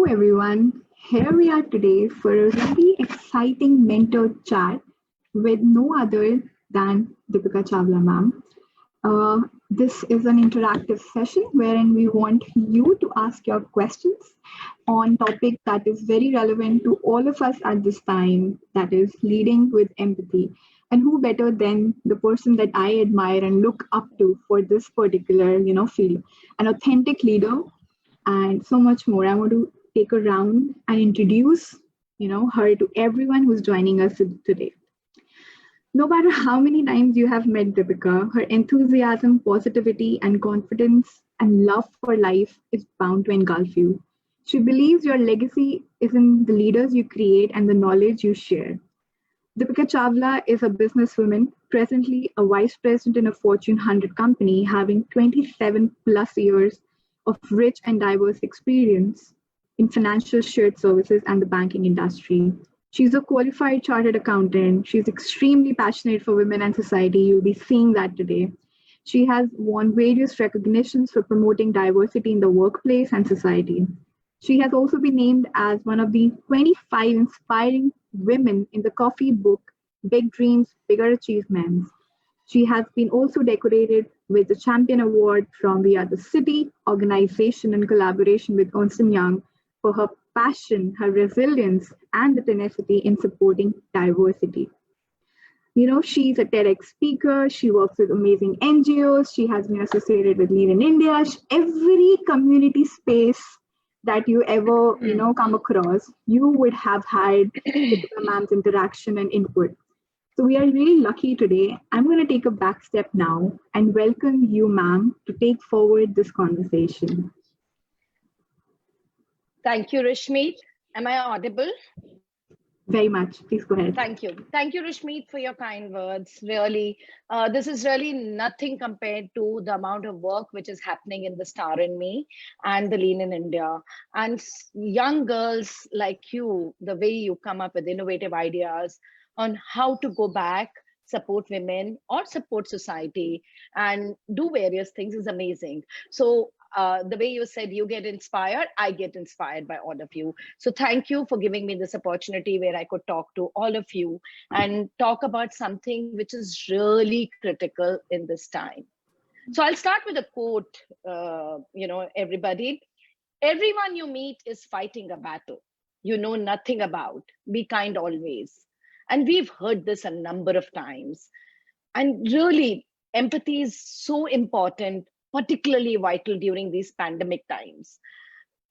everyone. Here we are today for a really exciting mentor chat with no other than Deepika Chawla ma'am. This is an interactive session wherein we want you to ask your questions on topic that is very relevant to all of us at this time, that is leading with empathy. And who better than the person that I admire and look up to for this particular, field, an authentic leader and so much more. I want to take a round and introduce, her to everyone who's joining us today. No matter how many times you have met Deepika, her enthusiasm, positivity, and confidence and love for life is bound to engulf you. She believes your legacy is in the leaders you create and the knowledge you share. Deepika Chawla is a businesswoman, presently a vice president in a Fortune 100 company, having 27 plus years of rich and diverse experience in financial shared services and the banking industry. She's a qualified chartered accountant. She's extremely passionate for women and society. You'll be seeing that today. She has won various recognitions for promoting diversity in the workplace and society. She has also been named as one of the 25 inspiring women in the coffee book, Big Dreams, Bigger Achievements. She has been also decorated with the Champion Award from We Are the City organization in collaboration with Ernst& Young for her passion, her resilience, and the tenacity in supporting diversity. She's a TEDx speaker. She works with amazing NGOs. She has been associated with Lead in India. Every community space that you ever, come across, you would have had Deepika ma'am's interaction and input. So we are really lucky today. I'm going to take a back step now and welcome you, ma'am, to take forward this conversation. Thank you, Rishmeet. Am I audible? Very much. Please go ahead. Thank you. Thank you, Rishmeet, for your kind words. Really, this is really nothing compared to the amount of work which is happening in the Star in Me and the Lean in India. And young girls like you, the way you come up with innovative ideas on how to go back, support women or support society and do various things is amazing. So the way you said you get inspired, I get inspired by all of you. So thank you for giving me this opportunity where I could talk to all of you and talk about something which is really critical in this time. So I'll start with a quote, everybody. Everyone you meet is fighting a battle you know nothing about. Be kind always. And we've heard this a number of times. And really, empathy is so important, particularly vital during these pandemic times.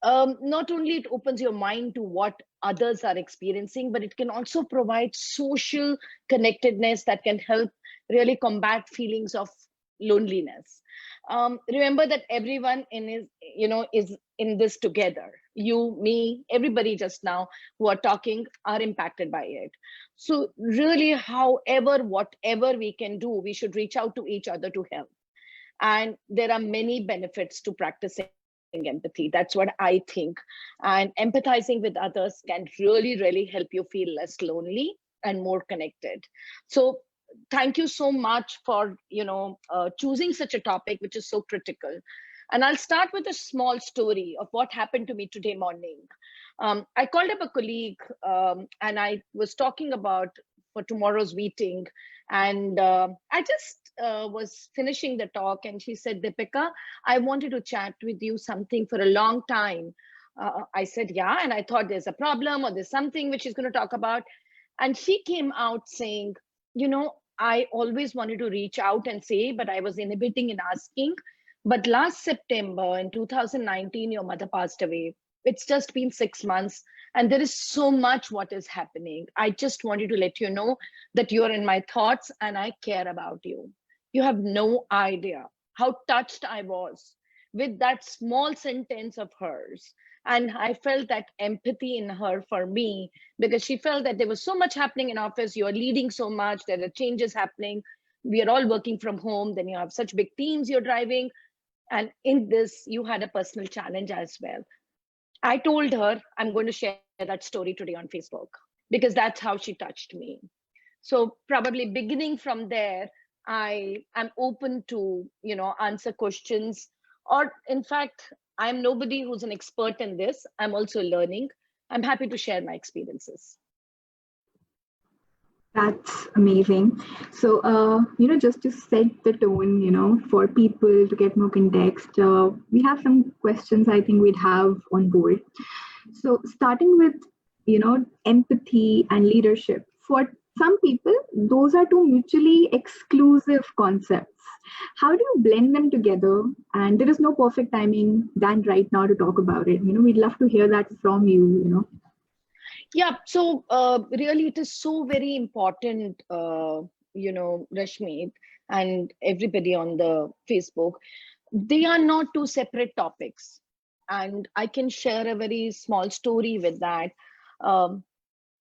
Not only it opens your mind to what others are experiencing, but it can also provide social connectedness that can help really combat feelings of loneliness. Remember that everyone is in this together. You, me, everybody just now who are talking are impacted by it. So really, whatever we can do, we should reach out to each other to help. And there are many benefits to practicing empathy. That's what I think. And empathizing with others can really, really help you feel less lonely and more connected. So thank you so much for choosing such a topic, which is so critical. And I'll start with a small story of what happened to me today morning. I called up a colleague and I was talking about for tomorrow's meeting. And I just was finishing the talk and she said, Deepika, I wanted to chat with you something for a long time. I said, yeah. And I thought there's a problem or there's something which she's going to talk about. And she came out saying, I always wanted to reach out and say, but I was inhibiting in asking. But last September in 2019, your mother passed away. It's just been 6 months and there is so much what is happening. I just wanted to let you know that you're in my thoughts and I care about you. You have no idea how touched I was with that small sentence of hers. And I felt that empathy in her for me, because she felt that there was so much happening in office. You're leading so much, there are changes happening. We are all working from home. Then you have such big teams you're driving. And in this, you had a personal challenge as well. I told her I'm going to share that story today on Facebook because that's how she touched me. So probably beginning from there, I am open to, answer questions or in fact, I'm nobody who's an expert in this. I'm also learning. I'm happy to share my experiences. That's amazing. So, just to set the tone, for people to get more context, we have some questions I think we'd have on board. So, starting with, empathy and leadership. For some people, those are two mutually exclusive concepts. How do you blend them together? And there is no perfect timing than right now to talk about it. We'd love to hear that from you. Yeah, so really it is so very important, Rashmi and everybody on the Facebook. They are not two separate topics. And I can share a very small story with that. Um,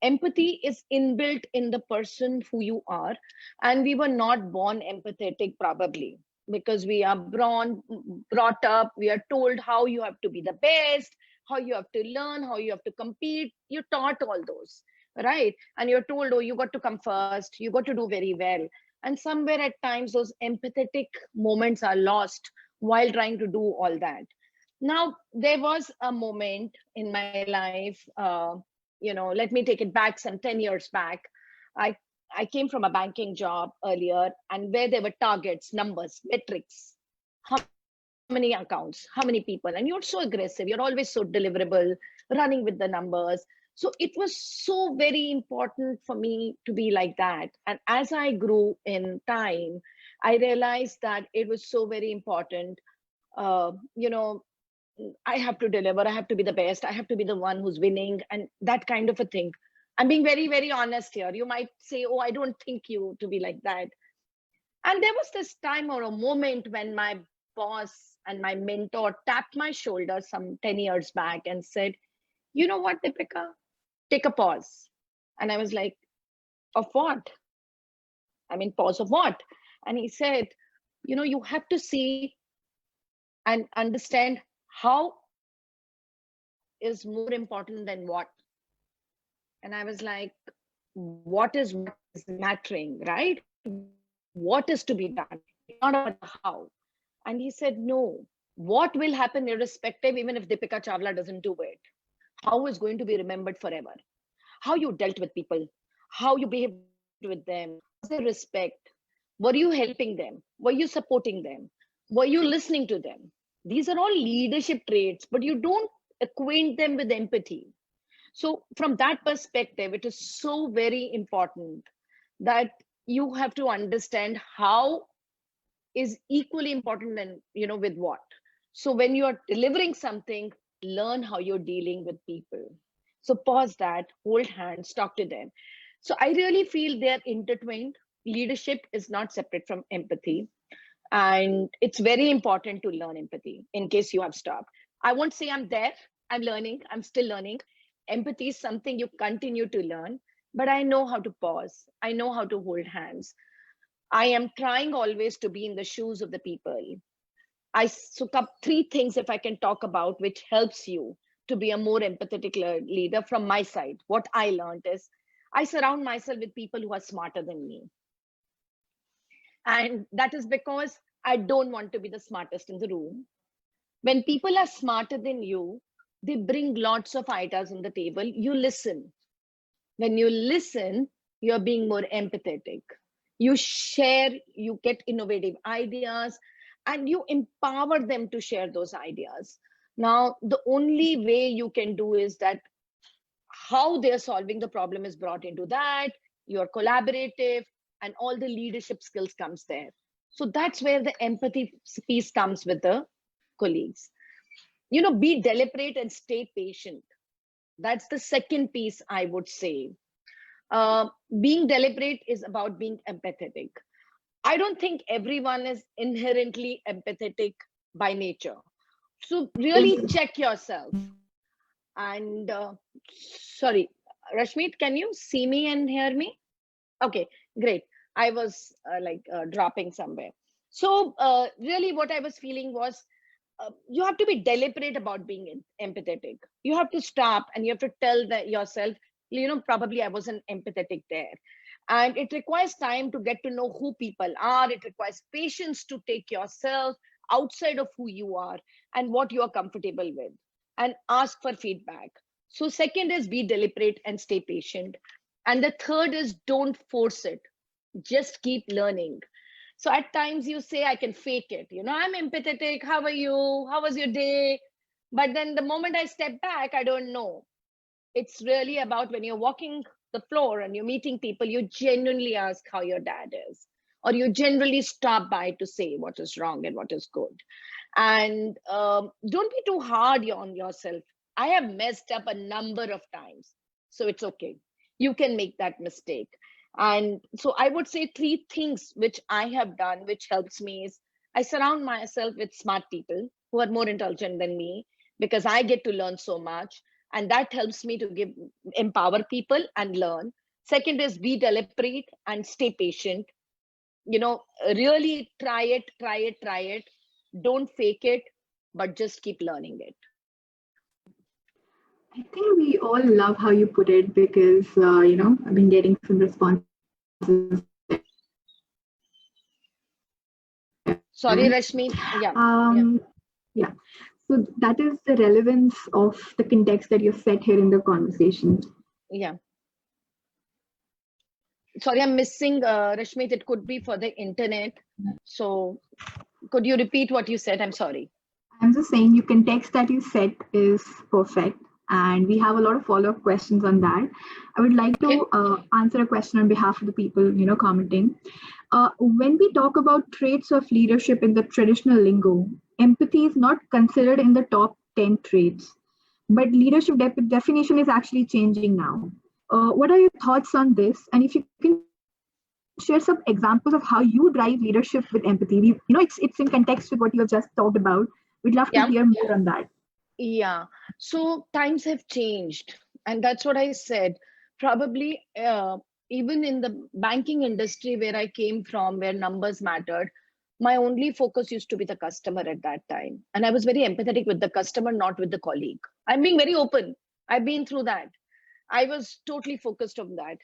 Empathy is inbuilt in the person who you are, and we were not born empathetic probably because we are brought up, we are told how you have to be the best, how you have to learn, how you have to compete. You're taught all those, right? And you're told, oh, you got to come first, you got to do very well. And somewhere at times those empathetic moments are lost while trying to do all that. Now there was a moment in my life, let me take it back some 10 years back. I i came from a banking job earlier, and where there were targets, numbers, metrics, how many accounts, how many people, and you're so aggressive, you're always so deliverable, running with the numbers. So it was so very important for me to be like that. And as I grew in time, I realized that it was so very important. uh, you know I have to deliver, I have to be the best, I have to be the one who's winning, and that kind of a thing. I'm being very, very honest here. You might say, oh, I don't think you to be like that. And there was this time or a moment when my boss and my mentor tapped my shoulder some 10 years back and said, you know what, Deepika, take a pause. And I was like, of what? I mean, pause of what? And he said, you have to see and understand how is more important than what. And I was like, what is mattering, right? What is to be done? It's not about the how. And he said, no, what will happen irrespective, even if Deepika Chawla doesn't do it? How is going to be remembered forever? How you dealt with people, how you behaved with them, was there respect? Were you helping them? Were you supporting them? Were you listening to them? These are all leadership traits, but you don't acquaint them with empathy. So from that perspective, it is so very important that you have to understand how is equally important than, with what. So when you are delivering something, learn how you're dealing with people. So pause that, hold hands, talk to them. So I really feel they're intertwined. Leadership is not separate from empathy. And it's very important to learn empathy in case you have stopped. I won't say I'm there, I'm learning, I'm still learning. Empathy is something you continue to learn, but I know how to pause, I know how to hold hands. I am trying always to be in the shoes of the people. I took up three things, if I can talk about, which helps you to be a more empathetic leader from my side. What I learned is I surround myself with people who are smarter than me. And that is because I don't want to be the smartest in the room. When people are smarter than you, they bring lots of ideas on the table. You listen. When you listen, you're being more empathetic. You share, you get innovative ideas, and you empower them to share those ideas. Now, the only way you can do is that how they're solving the problem is brought into that. You're collaborative, and all the leadership skills comes there. So that's where the empathy piece comes with the colleagues. Be deliberate and stay patient. That's the second piece I would say. Being deliberate is about being empathetic. I don't think everyone is inherently empathetic by nature. So really check yourself. And sorry, Rashmeet, can you see me and hear me? Okay, great. I was dropping somewhere. So really what I was feeling was you have to be deliberate about being empathetic. You have to stop and you have to tell yourself, probably I wasn't empathetic there. And it requires time to get to know who people are. It requires patience to take yourself outside of who you are and what you are comfortable with, and ask for feedback. So second is be deliberate and stay patient. And the third is don't force it. Just keep learning. So at times you say, I can fake it. I'm empathetic. How are you? How was your day? But then the moment I step back, I don't know. It's really about when you're walking the floor and you're meeting people, you genuinely ask how your dad is, or you generally stop by to say what is wrong and what is good. And don't be too hard on yourself. I have messed up a number of times, so it's okay. You can make that mistake. And so I would say three things which I have done, which helps me, is I surround myself with smart people who are more intelligent than me, because I get to learn so much. And that helps me to empower people and learn. Second is be deliberate and stay patient. Really try it. Don't fake it, but just keep learning it. I think we all love how you put it because, I've been getting some responses. Sorry, Rashmi. Yeah. So that is the relevance of the context that you've set here in the conversation. Yeah. Sorry, I'm missing, Rashmi. It could be for the internet. So could you repeat what you said? I'm sorry. I'm just saying your context that you set is perfect. And we have a lot of follow-up questions on that. I would like to answer a question on behalf of the people, commenting. When we talk about traits of leadership in the traditional lingo, empathy is not considered in the top 10 traits, but leadership definition is actually changing now. What are your thoughts on this? And if you can share some examples of how you drive leadership with empathy. It's in context with what you have just talked about. We'd love to hear more on that. Yeah. So times have changed. And that's what I said. Probably even in the banking industry where I came from, where numbers mattered, my only focus used to be the customer at that time. And I was very empathetic with the customer, not with the colleague. I'm being very open. I've been through that. I was totally focused on that.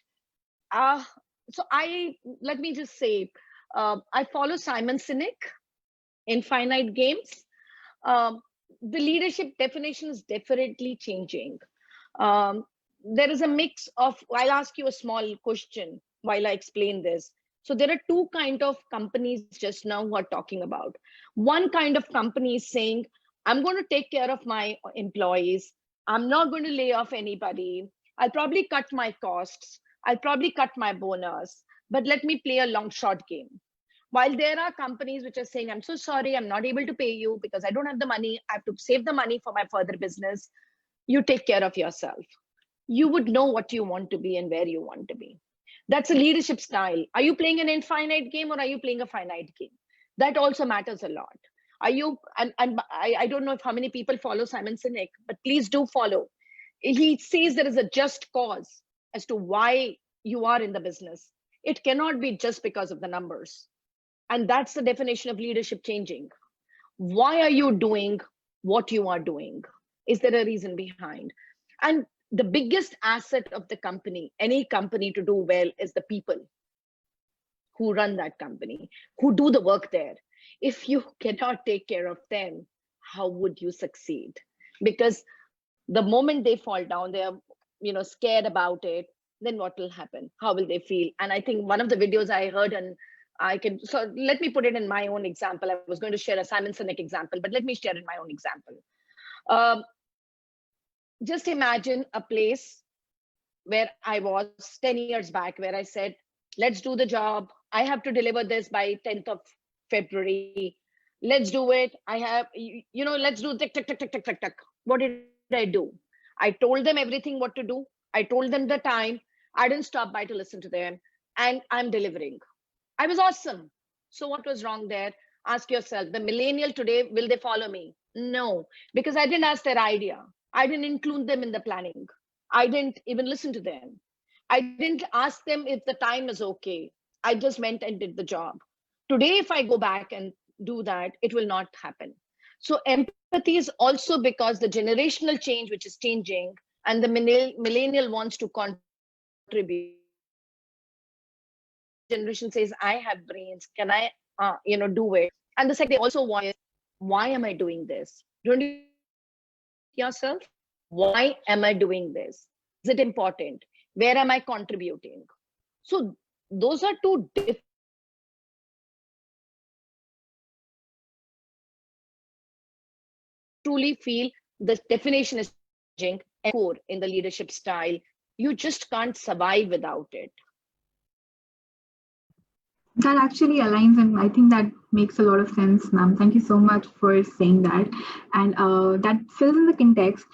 So let me just say, I follow Simon Sinek in Finite Games. The leadership definition is definitely changing. There is a mix of, I'll ask you a small question while I explain this. So there are two kind of companies just now who are talking about. One kind of company is saying, I'm going to take care of my employees. I'm not going to lay off anybody. I'll probably cut my costs. I'll probably cut my bonus, but let me play a long shot game. While there are companies which are saying, I'm so sorry, I'm not able to pay you because I don't have the money. I have to save the money for my further business. You take care of yourself. You would know what you want to be and where you want to be. That's a leadership style. Are you playing an infinite game or are you playing a finite game? That also matters a lot. Are you, and I don't know if how many people follow Simon Sinek, but please do follow. He says there is a just cause as to why you are in the business. It cannot be just because of the numbers. And that's the definition of leadership changing. Why are you doing what you are doing? Is there a reason behind? And the biggest asset of the company, any company to do well, is the people who run that company, who do the work there. If you cannot take care of them, how would you succeed? Because the moment they fall down, they're scared about it, then what will happen? How will they feel? And I think one of the videos I heard, and so let me put it in my own example. I was going to share a Simon Sinek example, but let me share in my own example. Just imagine a place where I was 10 years back, where I said, let's do the job. I have to deliver this by 10th of February. Let's do it. Let's do tick, tick, tick, tick, tick, tick, tick. What did I do? I told them everything what to do. I told them the time. I didn't stop by to listen to them. And I'm delivering. I was awesome. So what was wrong there? Ask yourself, the millennial today, will they follow me? No, because I didn't ask their idea. I didn't include them in the planning. I didn't even listen to them. I didn't ask them if the time is okay. I just went and did the job. Today, if I go back and do that, it will not happen. So empathy is also because the generational change, which is changing, and the millennial wants to contribute. Generation says, I have brains, can I do it? And the second, they also want is why am I doing this? Don't you yourself, why am I doing this? Is it important? Where am I contributing? So those are two different truly feel the definition is changing and core in the leadership style. You just can't survive without it. That actually aligns, and I think that makes a lot of sense, ma'am. Thank you so much for saying that. And that fills in the context.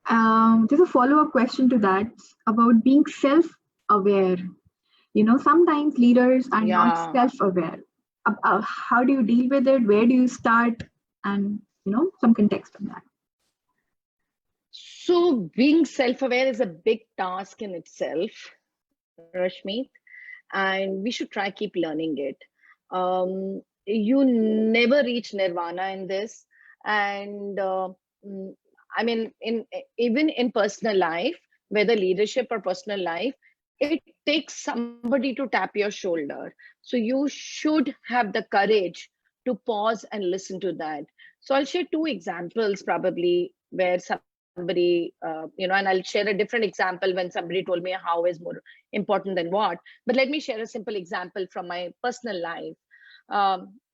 There's a follow-up question to that about being self-aware. Sometimes leaders are not Yeah. self-aware. How do you deal with it? Where do you start? And, some context on that. So being self-aware is a big task in itself, Rashmi, and we should try keep learning it. You never reach nirvana in this, and mm, I mean, even in personal life, whether leadership or personal life, it takes somebody to tap your shoulder. So you should have the courage to pause and listen to that. So I'll share two examples probably where somebody, and I'll share a different example when somebody told me how is more important than what. But let me share a simple example from my personal life.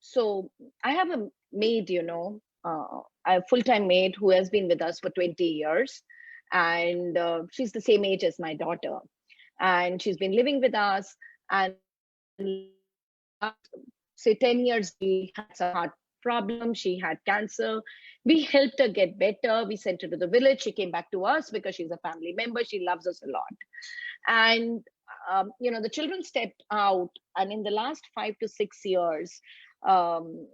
So I have a maid, a full-time maid who has been with us for 20 years. And she's the same age as my daughter. And she's been living with us. And say 10 years, we had some heart problem. She had cancer. We helped her get better. We sent her to the village. She came back to us because she's a family member. She loves us a lot. And the children stepped out, and in the last 5 to 6 years, um,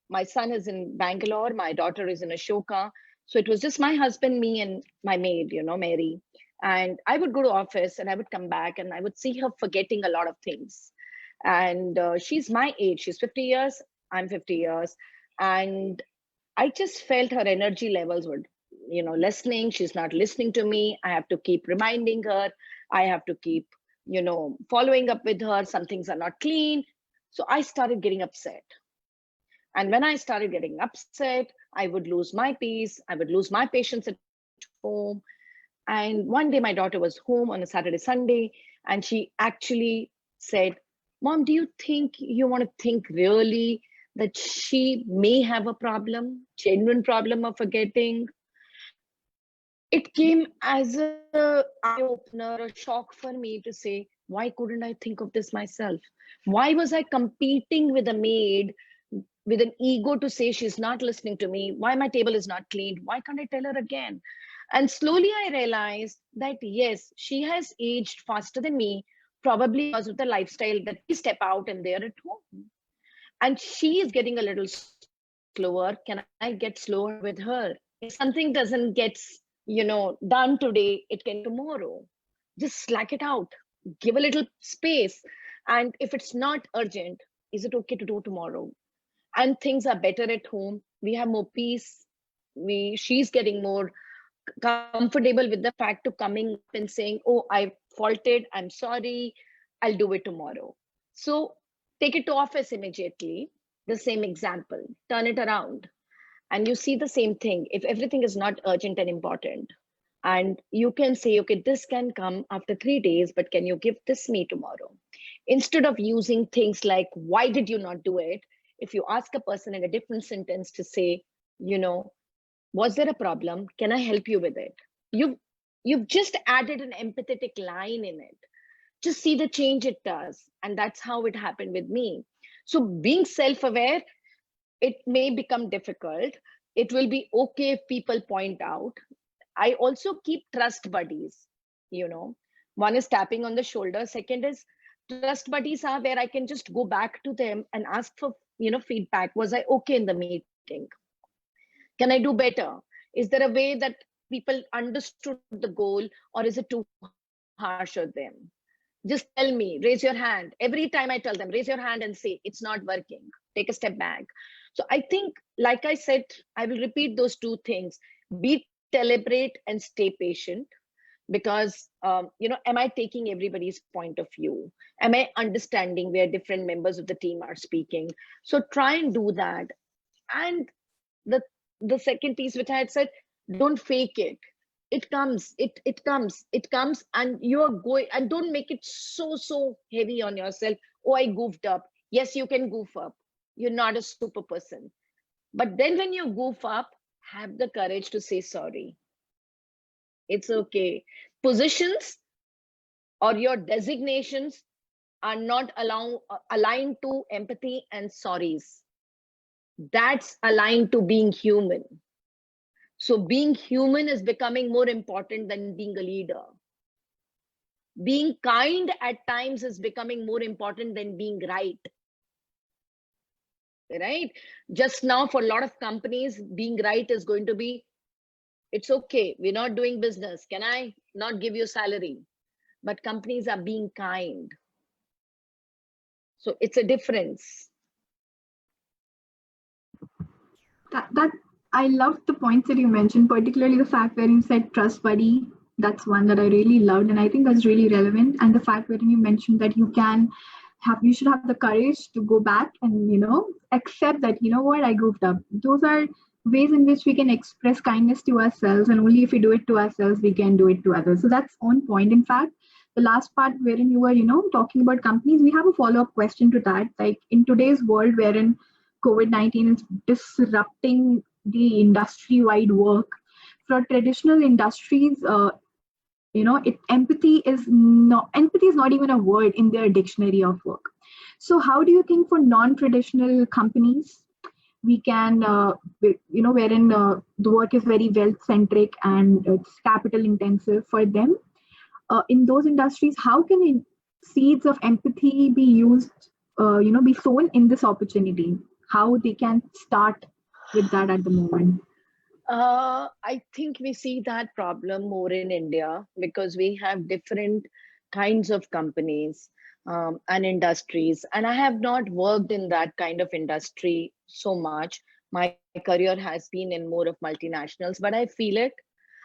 my son is in Bangalore, my daughter is in Ashoka. So it was just my husband, me, and my maid, Mary. And I would go to office and I would come back and I would see her forgetting a lot of things. And she's my age, she's 50 years, I'm 50 years. And I just felt her energy levels were, lessening. She's not listening to me. I have to keep reminding her. I have to keep, following up with her. Some things are not clean. So I started getting upset. And when I started getting upset, I would lose my peace. I would lose my patience at home. And one day my daughter was home on a Saturday, Sunday, and she actually said, Mom, do you think you want to think really that she may have a problem, genuine problem of forgetting? It came as a eye opener, a shock for me to say, why couldn't I think of this myself? Why was I competing with a maid with an ego to say she's not listening to me? Why my table is not cleaned? Why can't I tell her again? And slowly I realized that yes, she has aged faster than me, probably because of the lifestyle that we step out and they're at home. And she is getting a little slower. Can I get slower with her? If something doesn't get, done today, it can tomorrow. Just slack it out. Give a little space. And if it's not urgent, is it okay to do tomorrow? And things are better at home. We have more peace. She's getting more comfortable with the fact to coming up and saying, oh, I faulted, I'm sorry, I'll do it tomorrow. So take it to office immediately. The same example, turn it around, and you see the same thing. If everything is not urgent and important, and you can say, okay, this can come after 3 days, but can you give this me tomorrow? Instead of using things like, why did you not do it? If you ask a person in a different sentence to say, was there a problem? Can I help you with it? You've just added an empathetic line in it. Just see the change it does. And that's how it happened with me. So being self-aware, it may become difficult. It will be okay if people point out. I also keep trust buddies, One is tapping on the shoulder. Second is trust buddies are where I can just go back to them and ask for, feedback. Was I okay in the meeting? Can I do better? Is there a way that people understood the goal, or is it too harsh on them? Just tell me, raise your hand. Every time I tell them, raise your hand and say, it's not working. Take a step back. So I think, like I said, I will repeat those two things. Be deliberate and stay patient. Because, am I taking everybody's point of view? Am I understanding where different members of the team are speaking? So try and do that. And the the second piece which I had said, don't fake it. It comes, it comes, and you're going, and don't make it so heavy on yourself. Oh, I goofed up. Yes, you can goof up. You're not a super person. But then when you goof up, have the courage to say sorry. It's okay. Positions or your designations are not aligned to empathy and sorries. That's aligned to being human. So being human is becoming more important than being a leader. Being kind at times is becoming more important than being right. Right? Just now, for a lot of companies, being right is going to be, it's okay, we're not doing business. Can I not give you salary? But companies are being kind. So it's a difference. That I love the points that you mentioned, particularly the fact where you said trust buddy. That's one that I really loved, and I think that's really relevant. And the fact where you mentioned that you should have the courage to go back and accept that what I goofed up. Those are ways in which we can express kindness to ourselves, and only if we do it to ourselves, we can do it to others. So that's on point. In fact, the last part wherein you were talking about companies, we have a follow-up question to that. Like in today's world wherein COVID-19 is disrupting the industry-wide work. For traditional industries, empathy is not even a word in their dictionary of work. So how do you think for non-traditional companies we can, wherein the work is very wealth-centric and it's capital intensive for them, in those industries, how can seeds of empathy be used, be sown in this opportunity? How they can start with that at the moment? I think we see that problem more in India because we have different kinds of companies and industries. And I have not worked in that kind of industry so much. My career has been in more of multinationals, but I feel it.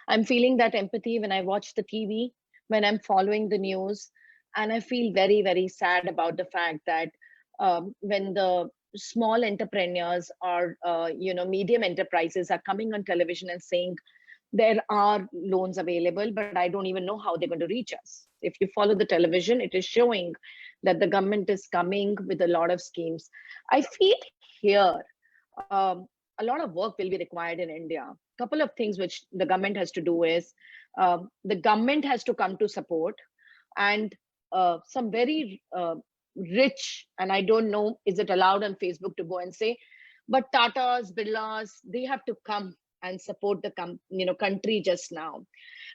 I'm feeling that empathy when I watch the TV, when I'm following the news. And I feel very sad about the fact that when the small entrepreneurs or medium enterprises are coming on television and saying there are loans available, but I don't even know how they're going to reach us. If you follow the television, it is showing that the government is coming with a lot of schemes. I feel here a lot of work will be required in India. Couple of things which the government has to do is the government has to come to support, and some very rich, and I don't know, is it allowed on Facebook to go and say, but Tatas, Birlas, they have to come and support the country just now,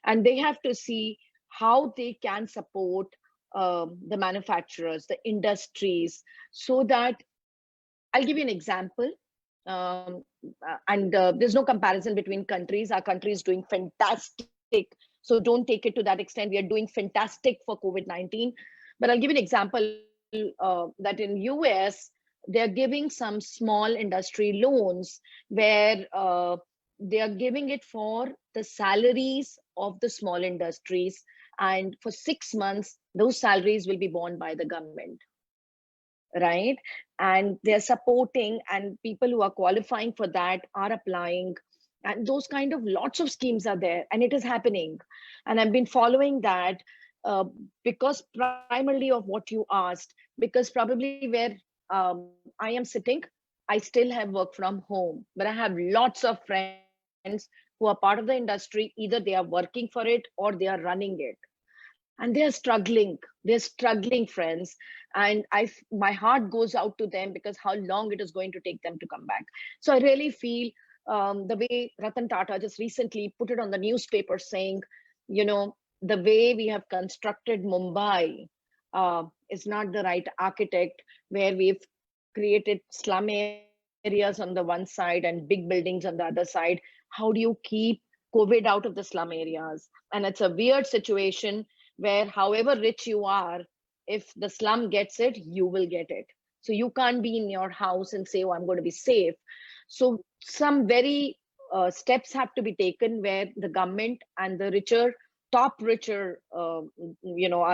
and they have to see how they can support the manufacturers, the industries, so that I'll give you an example. And there's no comparison between countries. Our country is doing fantastic. So don't take it to that extent. We are doing fantastic for COVID-19. But I'll give you an example that in US, they're giving some small industry loans where they are giving it for the salaries of the small industries. And for 6 months, those salaries will be borne by the government, right? And they're supporting, and people who are qualifying for that are applying, and those kind of lots of schemes are there, and it is happening. And I've been following that because primarily of what you asked, because probably where I am sitting, I still have work from home, but I have lots of friends who are part of the industry. Either they are working for it or they are running it, and they're struggling, friends. And my heart goes out to them, because how long it is going to take them to come back. So I really feel the way Ratan Tata just recently put it on the newspaper saying, the way we have constructed Mumbai is not the right architect, where we've created slum areas on the one side and big buildings on the other side. How do you keep COVID out of the slum areas? And it's a weird situation where however rich you are, if the slum gets it, you will get it. So you can't be in your house and say, oh, I'm going to be safe. So some very steps have to be taken where the government and the richer, our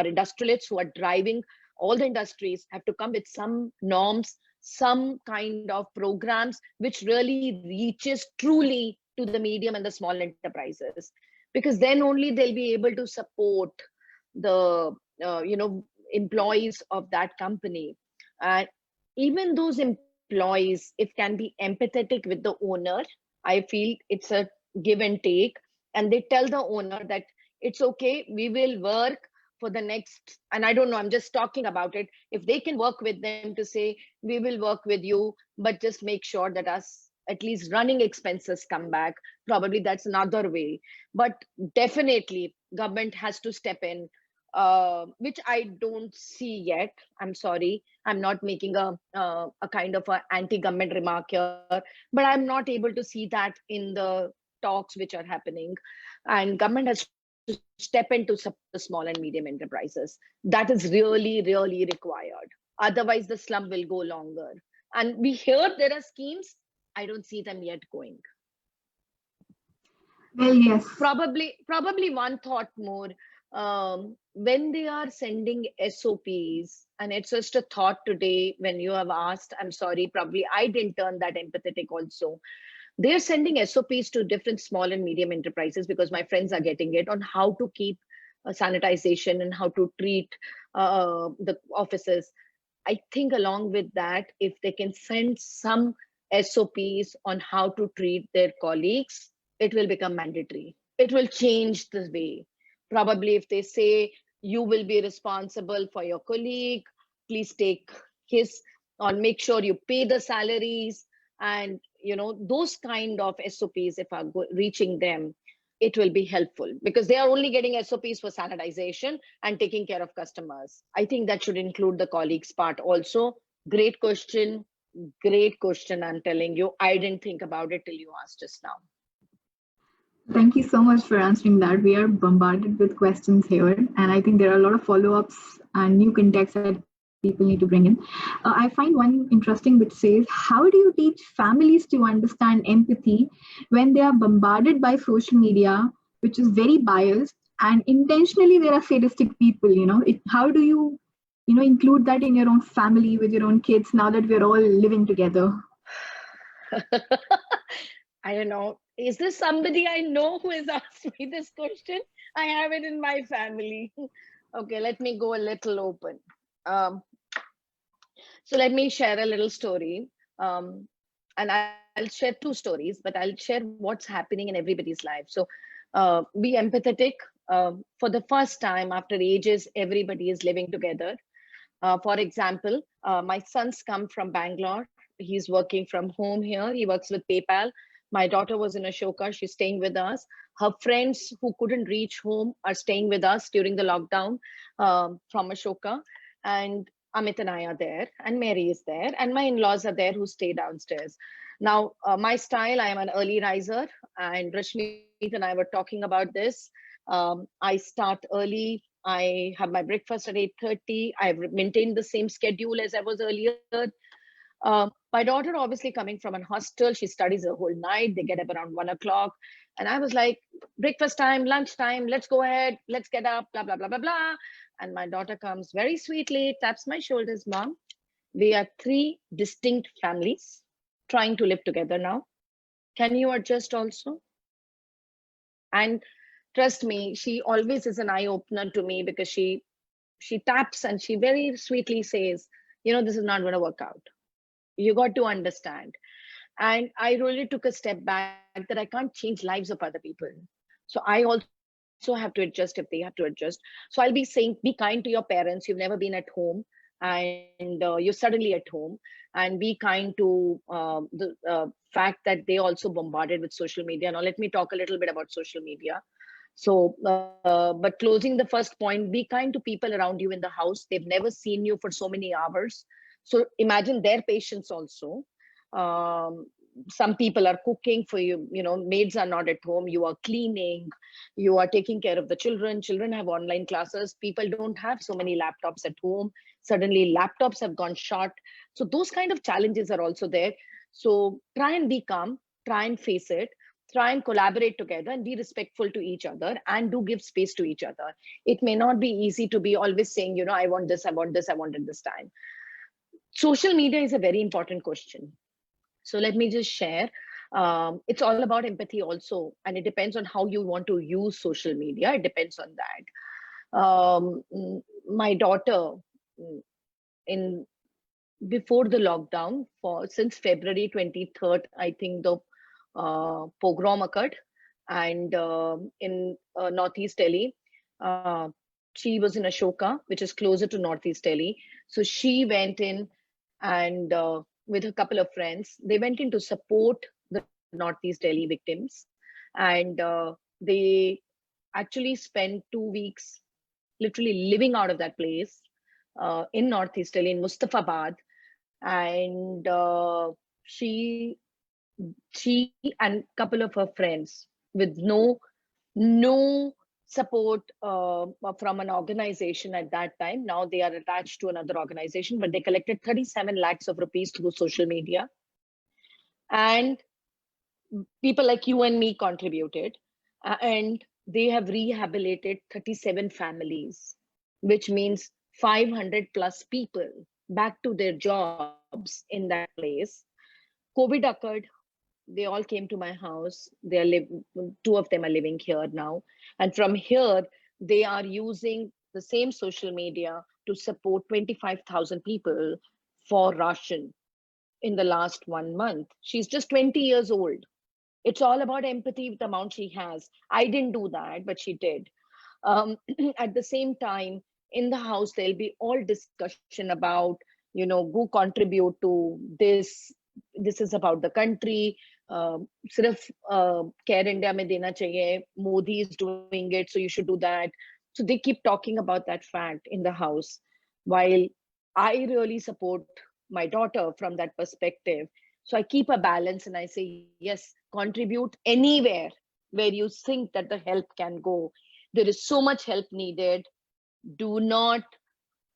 industrialists who are driving all the industries have to come with some norms, some kind of programs which really reaches truly to the medium and the small enterprises, because then only they'll be able to support the employees of that company. And even those employees, if can be empathetic with the owner, I feel it's a give and take, and they tell the owner that it's okay, we will work for the next, and I don't know, I'm just talking about it, if they can work with them to say we will work with you, but just make sure that us at least running expenses come back, probably that's another way. But definitely government has to step in, which I don't see yet. I'm sorry, I'm not making a kind of a anti-government remark here, but I'm not able to see that in the talks which are happening. And government has to step in to support the small and medium enterprises. That is really, really required. Otherwise, the slump will go longer. And we hear there are schemes. I don't see them yet going. Well, yes. Probably one thought more. When they are sending SOPs, and it's just a thought today when you have asked, I'm sorry, probably I didn't turn that empathetic also. They're sending SOPs to different small and medium enterprises, because my friends are getting it, on how to keep sanitization and how to treat the offices. I think along with that, if they can send some SOPs on how to treat their colleagues, it will become mandatory. It will change the way. Probably if they say, you will be responsible for your colleague, please take his, or make sure you pay the salaries, and those kind of SOPs, if are reaching them, it will be helpful, because they are only getting SOPs for sanitization and taking care of customers. I think that should include the colleagues part also. Great question. Great question. I'm telling you, I didn't think about it till you asked just now. Thank you so much for answering that. We are bombarded with questions here, and I think there are a lot of follow-ups and new context that people need to bring in. I find one interesting which says, how do you teach families to understand empathy when they are bombarded by social media, which is very biased, and intentionally there are sadistic people? How do you include that in your own family with your own kids now that we're all living together? I don't know. Is this somebody I know who has asked me this question? I have it in my family. Okay, let me go a little open. So let me share a little story. And I'll share two stories, but I'll share what's happening in everybody's life. So be empathetic. For the first time after ages, everybody is living together. For example, my son's come from Bangalore. He's working from home here. He works with PayPal. My daughter was in Ashoka. She's staying with us. Her friends who couldn't reach home are staying with us during the lockdown from Ashoka. And Amit and I are there, and Mary is there, and my in-laws are there who stay downstairs. Now, my style, I am an early riser, and Rashmi and I were talking about this. I start early. I have my breakfast at 8:30. I've maintained the same schedule as I was earlier. My daughter, obviously coming from a hostel, she studies the whole night. They get up around 1 o'clock. And I was like, breakfast time, lunch time, let's go ahead, let's get up, blah, blah, blah, blah, blah. And my daughter comes very sweetly, taps my shoulders, Mom. We are three distinct families trying to live together now. Can you adjust also? And trust me, she always is an eye opener to me, because she taps and she very sweetly says, this is not going to work out. You got to understand. And I really took a step back, that I can't change lives of other people. So I also have to adjust if they have to adjust. So I'll be saying, be kind to your parents. You've never been at home, and you're suddenly at home. And be kind to the fact that they also bombarded with social media. Now, let me talk a little bit about social media. So, but closing the first point, be kind to people around you in the house. They've never seen you for so many hours. So imagine their patience also. Some people are cooking for you, maids are not at home, you are cleaning, you are taking care of the children have online classes, people don't have so many laptops at home, suddenly laptops have gone short. So those kind of challenges are also there. So try and be calm, try and face it, try and collaborate together, and be respectful to each other, and do give space to each other. It may not be easy to be always saying, I want this, I want this, I want it this time. social media is a very important question. So let me just share. It's all about empathy also, and it depends on how you want to use social media. It depends on that. My daughter, in before the lockdown, for since February 23rd, I think the pogrom occurred, and in Northeast Delhi, uh, she was in Ashoka, which is closer to Northeast Delhi. So she went in, and with a couple of friends, they went in to support the Northeast Delhi victims, and they actually spent 2 weeks literally living out of that place in Northeast Delhi, in Mustafabad, and she she and couple of her friends, with no support from an organization at that time. Now they are attached to another organization, but they collected 37 lakhs of rupees through social media, and people like you and me contributed, and they have rehabilitated 37 families, which means 500 plus people back to their jobs in that place. COVID occurred. They all came to my house. They are two of them are living here now, and from here they are using the same social media to support 25,000 people for ration in the last 1 month. She's just 20 years old. It's all about empathy with the amount she has. I didn't do that, but she did. At the same time, in the house, there'll be all discussion about, go contribute to this. This is about the country. सिर्फ Care India में देना चाहिए. Modi is doing it, so you should do that. So they keep talking about that fact in the house, while I really support my daughter from that perspective. So I keep a balance and I say, yes, contribute anywhere where you think that the help can go. There is so much help needed. Do not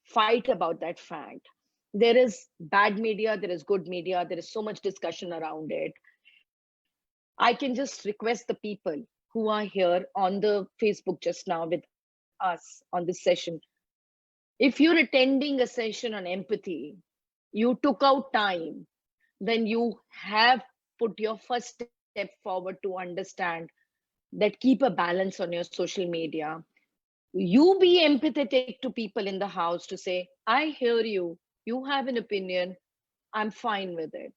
fight about that fact. There is bad media, there is good media, there is so much discussion around it. I can just request the people who are here on the Facebook just now with us on this session. If you're attending a session on empathy, you took out time, then you have put your first step forward to understand that keep a balance on your social media. You be empathetic to people in the house to say, I hear you, you have an opinion, I'm fine with it.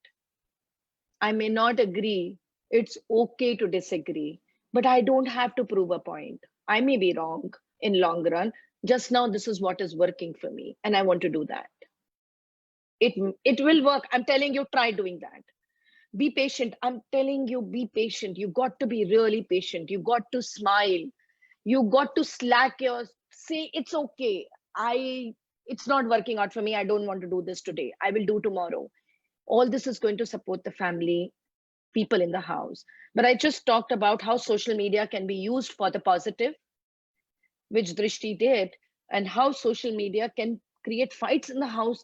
I may not agree, it's okay to disagree, but I don't have to prove a point. I may be wrong in long run. Just now, this is what is working for me, and I want to do that. It will work. I'm telling you, try doing that. Be patient. I'm telling you, be patient. You got to be really patient. You got to smile. You got to slack your, say, it's okay. It's not working out for me. I don't want to do this today. I will do tomorrow. All this is going to support the family, people in the house. But I just talked about how social media can be used for the positive, which Drishti did, and how social media can create fights in the house.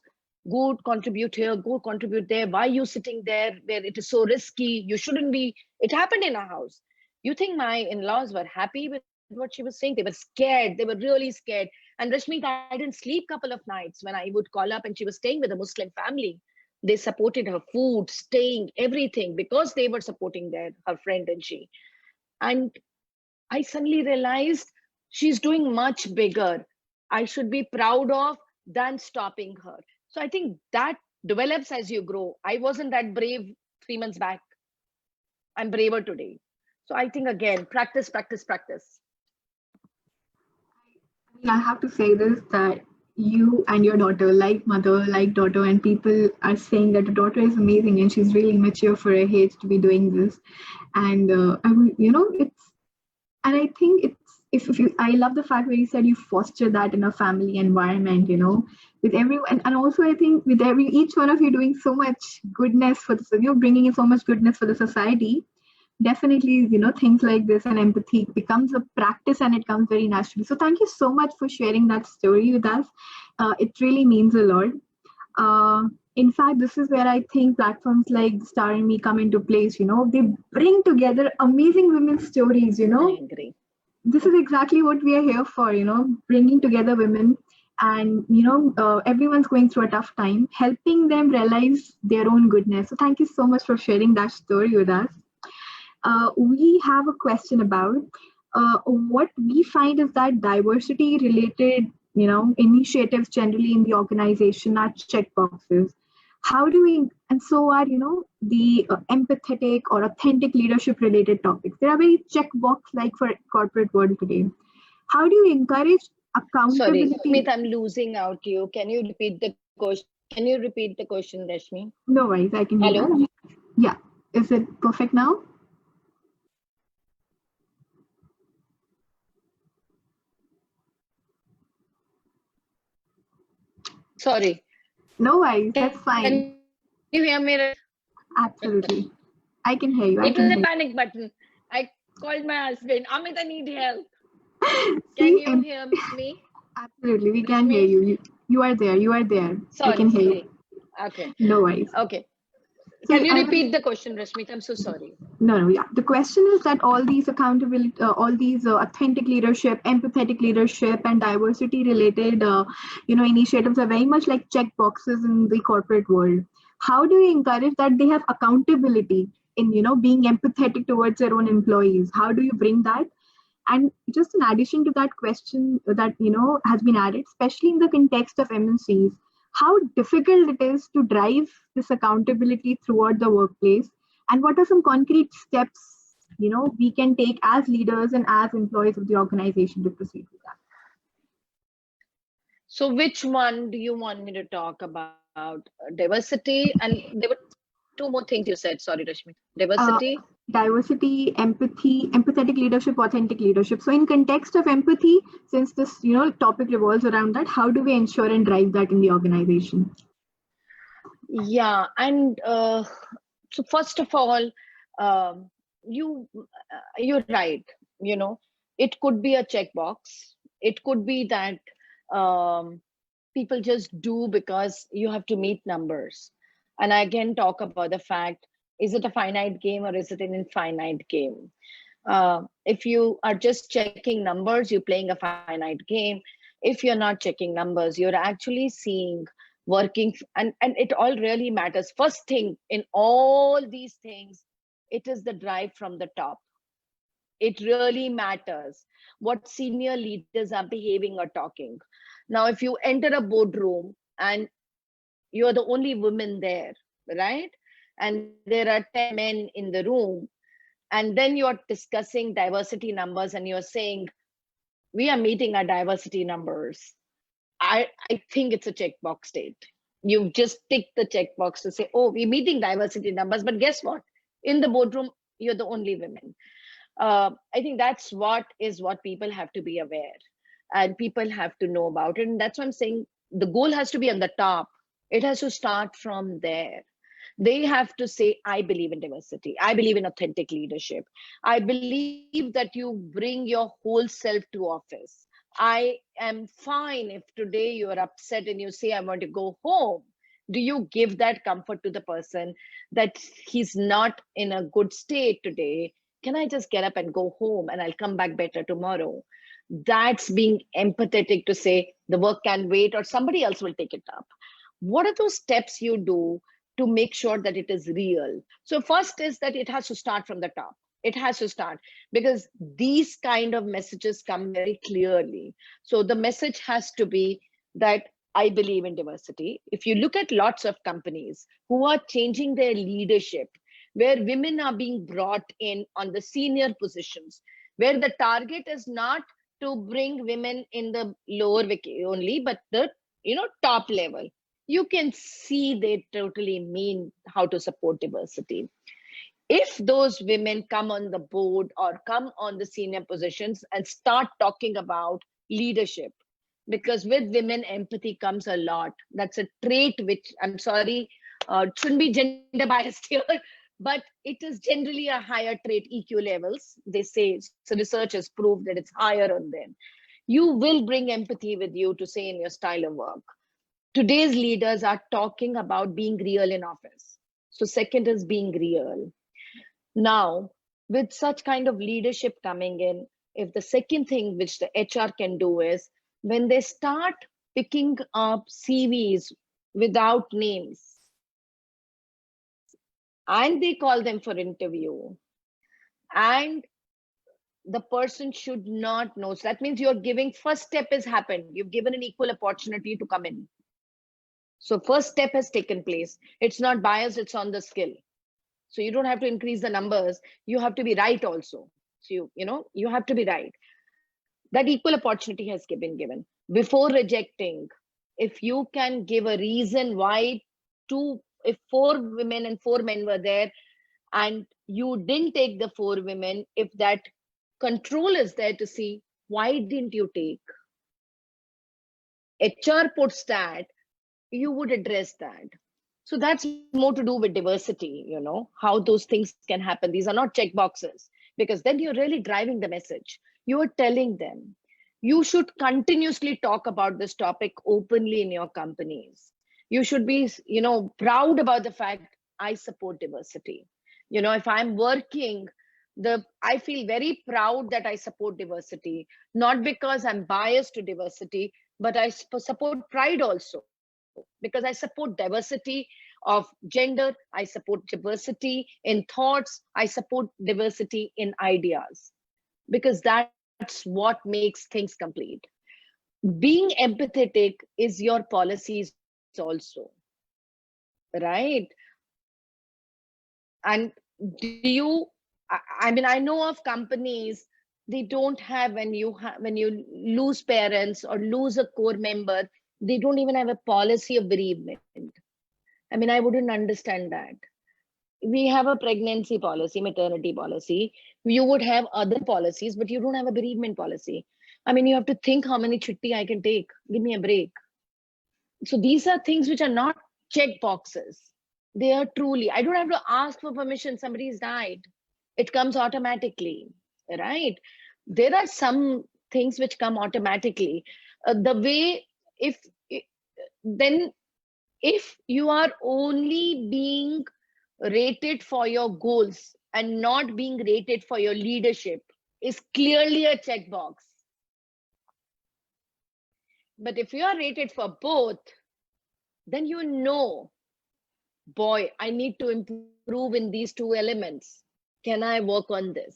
Go contribute here, go contribute there. Why are you sitting there where it is so risky? You shouldn't be. It happened in our house. You think my in-laws were happy with what she was saying? They were scared. They were really scared. And Rashmi, I didn't sleep a couple of nights when I would call up and she was staying with a Muslim family. They supported her food, staying, everything, because they were supporting her friend and she. And I suddenly realized she's doing much bigger. I should be proud of than stopping her. So I think that develops as you grow. I wasn't that brave 3 months back. I'm braver today. So I think, again, practice, practice, practice. I have to say this, that you and your daughter, like mother, like daughter, and people are saying that the daughter is amazing and she's really mature for her age to be doing this. And and I think I love the fact where you said you foster that in a family environment, with everyone. And also I think with each one of you doing so much goodness bringing in so much goodness for the society, definitely, things like this and empathy becomes a practice and it comes very naturally. So thank you so much for sharing that story with us. It really means a lot. In fact, this is where I think platforms like Star and Me come into place. They bring together amazing women's stories. I agree. This is exactly what we are here for, bringing together women and everyone's going through a tough time, helping them realize their own goodness. So thank you so much for sharing that story with us. We have a question about what we find is that diversity related initiatives generally in the organization are checkboxes. How do we, and so are the empathetic or authentic leadership related topics. They are very checkbox like for corporate world today. How do you encourage Sorry, accountability? Smith, I'm losing out you. Can you repeat the question? Can you repeat the question, Rashmi? No worries, I can do Hello? that. Yeah, is it perfect now? Sorry. No worries, Can that's fine. you hear me? Absolutely, I can hear you. I It was can a hear panic button. I called my husband. Amit, I need help. you. Can See, you hear me? absolutely, we can hear Rashmi? you. You are there. You are there. I can Sorry. hear you. Okay. No worries. Okay. So Can you I was repeat the question, Rashmi? I'm so sorry. no, yeah. The question is that all these accountability, all these authentic leadership, empathetic leadership, and diversity-related, initiatives are very much like check boxes in the corporate world. How do you encourage that they have accountability in, being empathetic towards their own employees? How do you bring that? And just in addition to that question that has been added, especially in the context of MNCs, how difficult it is to drive this accountability throughout the workplace, and what are some concrete steps we can take as leaders and as employees of the organization to proceed with that? So, which one do you want me to talk about? Diversity, and there were two more things you said. Sorry, Rashmi. Uh, Diversity. Diversity, empathy, empathetic leadership, authentic leadership. So, in context of empathy, since this topic revolves around that, how do we ensure and drive that in the organization? Yeah, and so first of all, um, you're right. You know, it could be a checkbox. It could be that um, people just do because you have to meet numbers. And I again talk about the fact: is it a finite game or is it an infinite game? If you are just checking numbers, you're playing a finite game. If you're not checking numbers, you're actually seeing working, and it all really matters. First thing in all these things, it is the drive from the top. It really matters what senior leaders are behaving or talking. Now, if you enter a boardroom and you're the only woman there, right? And there are 10 men in the room, and then you're discussing diversity numbers and you're saying, we are meeting our diversity numbers. I think it's a checkbox state. You just tick the checkbox to say, oh, we're meeting diversity numbers, but guess what? In the boardroom, you're the only women. I think that's what people have to be aware, and people have to know about it. And that's what I'm saying. The goal has to be on the top. It has to start from there. They have to say, I believe in diversity. I believe in authentic leadership. I believe that you bring your whole self to office. I am fine if today you are upset and you say, I want to go home. Do you give that comfort to the person that he's not in a good state today? Can I just get up and go home and I'll come back better tomorrow? That's being empathetic to say the work can wait or somebody else will take it up. What are those steps you do to make sure that it is real? So first is that it has to start from the top. It has to start because these kind of messages come very clearly. So the message has to be that I believe in diversity. If you look at lots of companies who are changing their leadership, where women are being brought in on the senior positions, where the target is not to bring women in the lower only, but the top level, you can see they totally mean how to support diversity. If those women come on the board or come on the senior positions and start talking about leadership, because with women empathy comes a lot. That's a trait which, I'm sorry, shouldn't be gender biased here, but it is generally a higher trait. EQ levels, they say, so research has proved that it's higher on them. You will bring empathy with you to say in your style of work. Today's leaders are talking about being real in office. So second is being real. Now, with such kind of leadership coming in, if the second thing which the HR can do is when they start picking up CVs without names, and they call them for interview, and the person should not know. So that means you're giving, first step has happened. You've given an equal opportunity to come in. So first step has taken place. It's not biased, it's on the skill. So you don't have to increase the numbers. You have to be right also. So you have to be right. That equal opportunity has been given. Before rejecting, if you can give a reason why if 4 women and 4 men were there, and you didn't take the 4 women, if that control is there to see, why didn't you take? HR puts that, you would address that. So that's more to do with diversity, how those things can happen. These are not check boxes, because then you're really driving the message. You are telling them. You should continuously talk about this topic openly in your companies. You should be, proud about the fact, I support diversity. If I'm working, I feel very proud that I support diversity, not because I'm biased to diversity, but I support pride also, because I support diversity of gender, I support diversity in thoughts, I support diversity in ideas, because that's what makes things complete. Being empathetic is your policies also, right? And do you, I mean, I know of companies, they don't have, when you lose parents or lose a core member, they don't even have a policy of bereavement. I mean, I wouldn't understand that. We have a pregnancy policy, maternity policy. You would have other policies, but you don't have a bereavement policy. I mean, you have to think how many chitti I can take. Give me a break. So these are things which are not check boxes. They are truly, I don't have to ask for permission. Somebody's died. It comes automatically, right? There are some things which come automatically. The way, if then if you are only being rated for your goals and not being rated for your leadership, is clearly a checkbox. But if you are rated for both, then boy, I need to improve in these 2 elements. Can I work on this?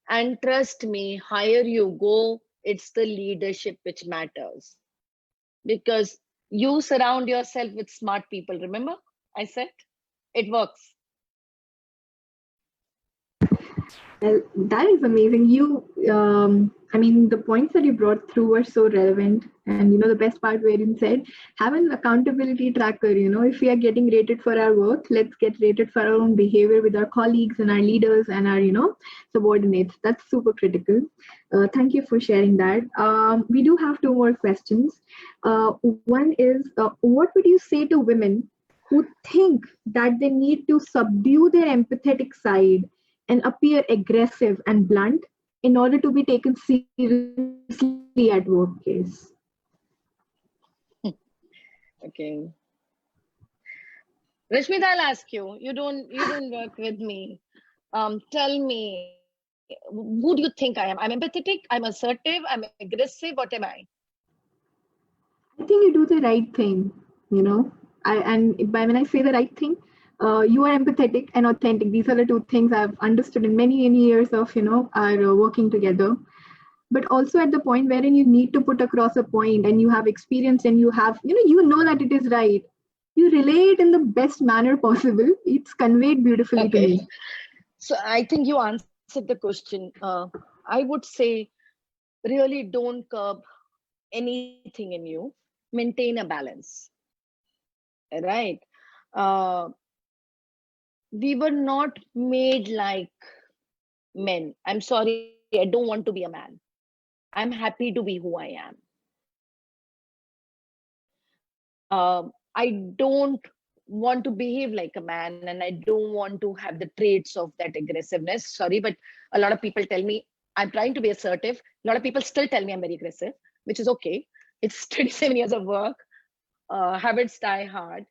And trust me, higher you go, it's the leadership which matters. Because you surround yourself with smart people. Remember, I said it works. Well, that is amazing. I mean, the points that you brought through were so relevant. And, the best part wherein said, have an accountability tracker. If we are getting rated for our work, let's get rated for our own behavior with our colleagues and our leaders and our, subordinates. That's super critical. Thank you for sharing that. We do have 2 more questions. One is, what would you say to women who think that they need to subdue their empathetic side and appear aggressive and blunt in order to be taken seriously at workplace? Okay. Rashmita, I'll ask you. You don't work with me. Tell me, who do you think I am? I'm empathetic, I'm assertive, I'm aggressive. What am I? I think you do the right thing, when I say the right thing, you are empathetic and authentic. These are the 2 things I've understood in many, many years of, our working together. But also at the point wherein you need to put across a point and you have experience and you have, you know that it is right. You relay it in the best manner possible. It's conveyed beautifully to me. So I think you answered the question. I would say, really don't curb anything in you. Maintain a balance, right? We were not made like men. I'm sorry, I don't want to be a man. I'm happy to be who I am. I don't want to behave like a man, and I don't want to have the traits of that aggressiveness. Sorry, but a lot of people tell me I'm trying to be assertive. A lot of people still tell me I'm very aggressive, which is okay. It's 27 years of work. Habits die hard.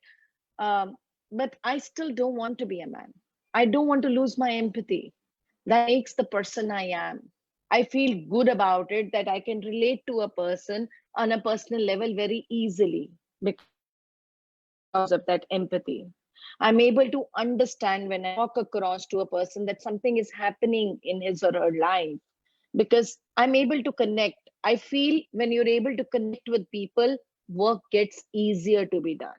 But I still don't want to be a man. I don't want to lose my empathy. That makes the person I am. I feel good about it, that I can relate to a person on a personal level very easily because of that empathy. I'm able to understand when I walk across to a person that something is happening in his or her life, because I'm able to connect. I feel when you're able to connect with people, work gets easier to be done.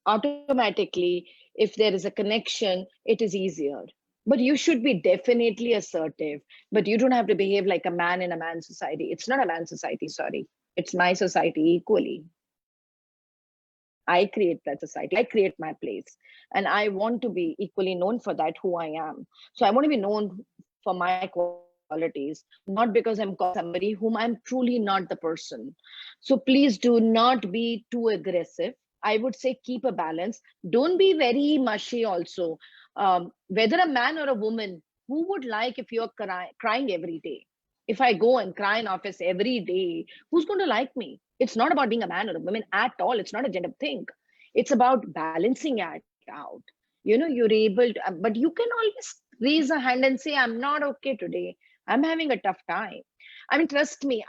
Automatically, if there is a connection, it is easier. But you should be definitely assertive, but you don't have to behave like a man in a man's society. It's not a man's society, sorry. It's my society equally. I create that society. I create my place. And I want to be equally known for that, who I am. So I want to be known for my qualities, not because I'm calling somebody whom I'm truly not the person. So please do not be too aggressive. I would say keep a balance. Don't be very mushy also. Whether a man or a woman, who would like if you're crying every day? If I go and cry in office every day, who's going to like me? It's not about being a man or a woman at all. It's not a gender thing. It's about balancing it out. You're able to, but you can always raise a hand and say, I'm not okay today. I'm having a tough time. I mean, trust me,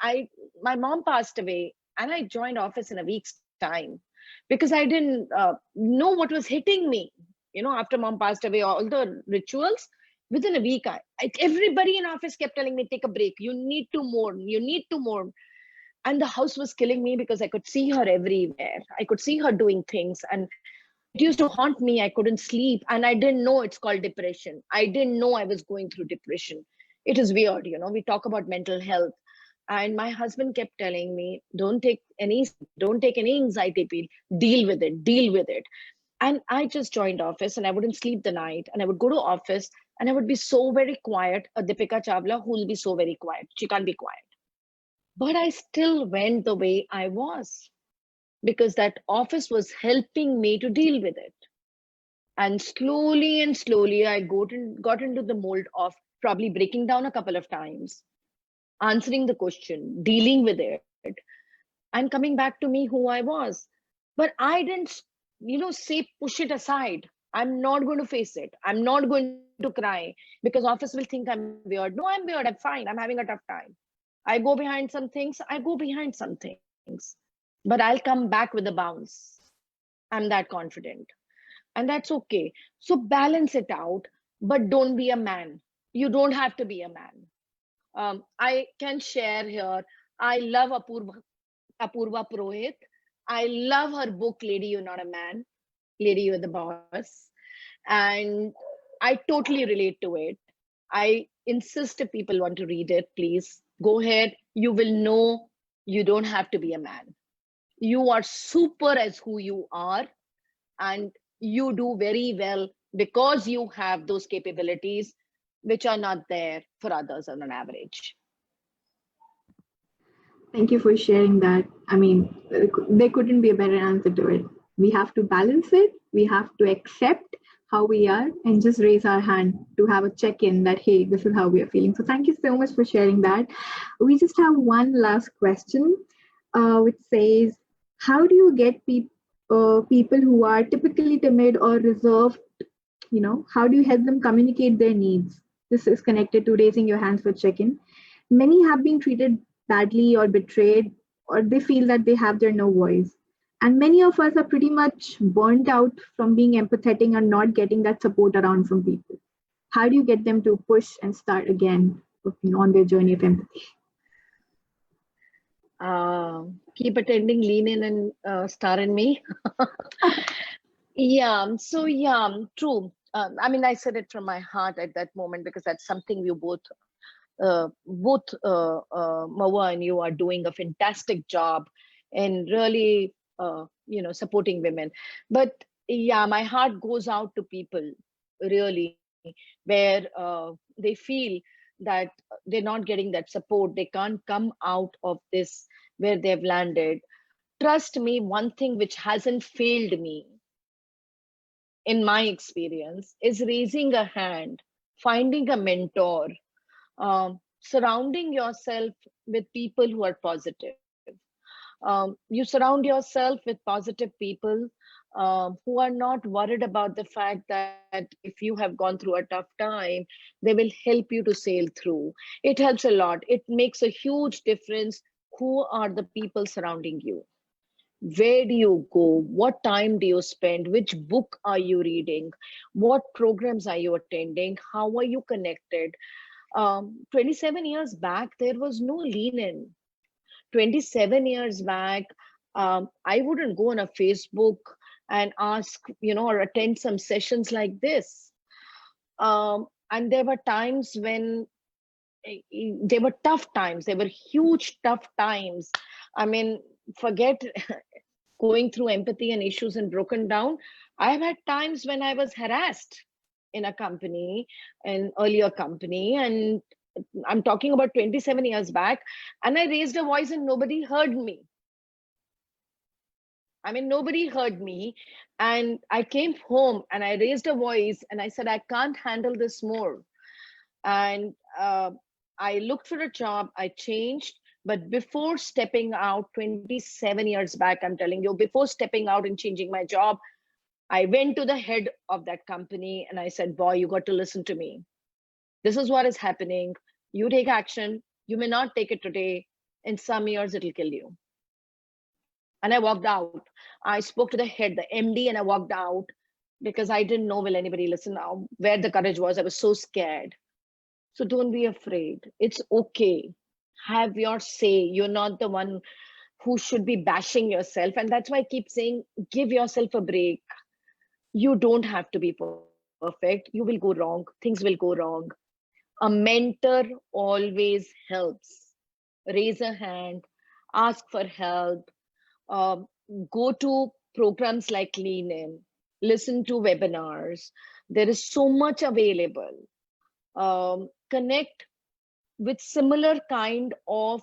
my mom passed away and I joined office in a week's time because I didn't know what was hitting me. After mom passed away, all the rituals, within a week, everybody in office kept telling me, take a break. You need to mourn. You need to mourn. And the house was killing me because I could see her everywhere. I could see her doing things, and it used to haunt me. I couldn't sleep, and I didn't know it's called depression. I didn't know I was going through depression. It is weird. We talk about mental health, and my husband kept telling me, don't take any anxiety pill. Deal with it. And I just joined office, and I wouldn't sleep the night, and I would go to office, and I would be so very quiet. A Deepika Chawla who will be so very quiet. She can't be quiet. But I still went the way I was because that office was helping me to deal with it. And slowly, I got into the mold of probably breaking down a couple of times, answering the question, dealing with it, and coming back to me who I was. But I didn't, say push it aside. I'm not going to face it. I'm not going to cry because office will think I'm weird. No, I'm weird. I'm fine. I'm having a tough time. I go behind some things. I go behind some things. But I'll come back with a bounce. I'm that confident. And that's okay. So balance it out, but don't be a man. You don't have to be a man. I can share here. I love Apurva Purohit. I love her book, Lady, You're Not a Man, Lady, You're the Boss. And I totally relate to it. I insist if people want to read it, please go ahead. You will know you don't have to be a man. You are super as who you are, and you do very well because you have those capabilities which are not there for others on an average. Thank you for sharing that. I mean, there couldn't be a better answer to it. We have to balance it. We have to accept how we are and just raise our hand to have a check in that, hey, this is how we are feeling. So, thank you so much for sharing that. We just have one last question, which says, how do you get people who are typically timid or reserved? How do you help them communicate their needs? This is connected to raising your hands for check in. Many have been treated badly or betrayed, or they feel that they have their no voice. And many of us are pretty much burnt out from being empathetic and not getting that support around from people. How do you get them to push and start again on their journey of empathy? Keep attending, lean in, and star in me. Yeah, so yeah, true. I mean, I said it from my heart at that moment because that's something we both Mawa and you are doing a fantastic job in really supporting women. But yeah, my heart goes out to people really where they feel that they're not getting that support. They can't come out of this where they've landed. Trust me, one thing which hasn't failed me in my experience is raising a hand, finding a mentor, surrounding yourself with people who are positive. You surround yourself with positive people who are not worried about the fact that if you have gone through a tough time, they will help you to sail through. It helps a lot. It makes a huge difference who are the people surrounding you. Where do you go? What time do you spend? Which book are you reading? What programs are you attending? How are you connected? 27 years back, there was no lean in. 27 years back, I wouldn't go on a Facebook and ask, or attend some sessions like this. And there were times when there were tough times. There were huge tough times. I mean, forget going through empathy and issues and broken down. I've had times when I was harassed in a company, an earlier company, and I'm talking about 27 years back, and I raised a voice and nobody heard me. I mean, nobody heard me. And I came home and I raised a voice and I said, I can't handle this more. And I looked for a job, I changed. But before stepping out 27 years back, I'm telling you, before stepping out and changing my job, I went to the head of that company and I said, boy, you got to listen to me. This is what is happening. You take action. You may not take it today. In some years, it'll kill you. And I walked out. I spoke to the head, the MD, and I walked out because I didn't know, will anybody listen now? Where the courage was, I was so scared. So don't be afraid. It's okay. Have your say. You're not the one who should be bashing yourself. And that's why I keep saying, give yourself a break. You don't have to be perfect. You will go wrong. Things will go wrong. A mentor always helps. Raise a hand, ask for help, um, go to programs like Lean In, listen to webinars. There is so much available. Connect with similar kind of,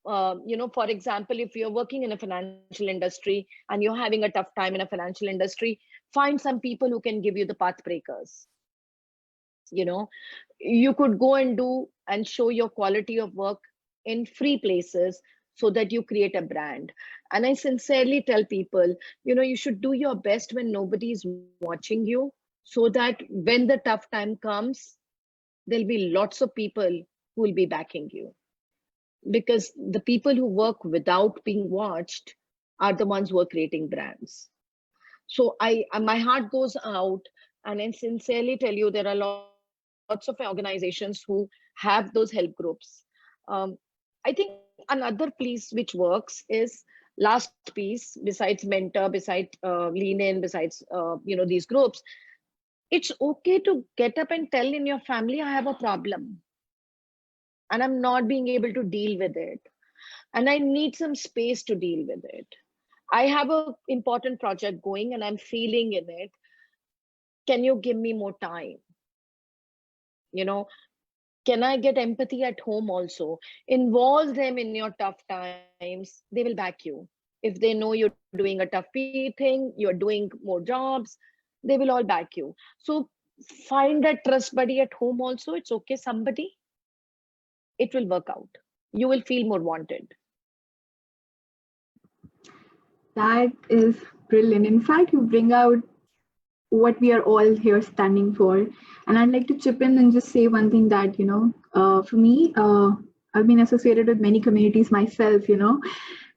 for example, if you're working in a financial industry and you're having a tough time in a financial industry, find some people who can give you the path breakers. You could go and do and show your quality of work in free places so that you create a brand. And I sincerely tell people, you should do your best when nobody is watching you, so that when the tough time comes, there'll be lots of people who will be backing you. Because the people who work without being watched are the ones who are creating brands. So my heart goes out, and I sincerely tell you, there are lots of organizations who have those help groups. I think another piece which works is last piece, besides mentor, besides Lean In, besides these groups. It's okay to get up and tell in your family, I have a problem and I'm not being able to deal with it, and I need some space to deal with it. I have an important project going and I'm feeling in it. Can you give me more time? Can I get empathy at home also? Involve them in your tough times. They will back you. If they know you're doing a tough thing, you're doing more jobs, they will all back you. So find that trust buddy at home also. It's okay, somebody. It will work out. You will feel more wanted. That is brilliant. In fact, you bring out what we are all here standing for. And I'd like to chip in and just say one thing that, for me, I've been associated with many communities myself,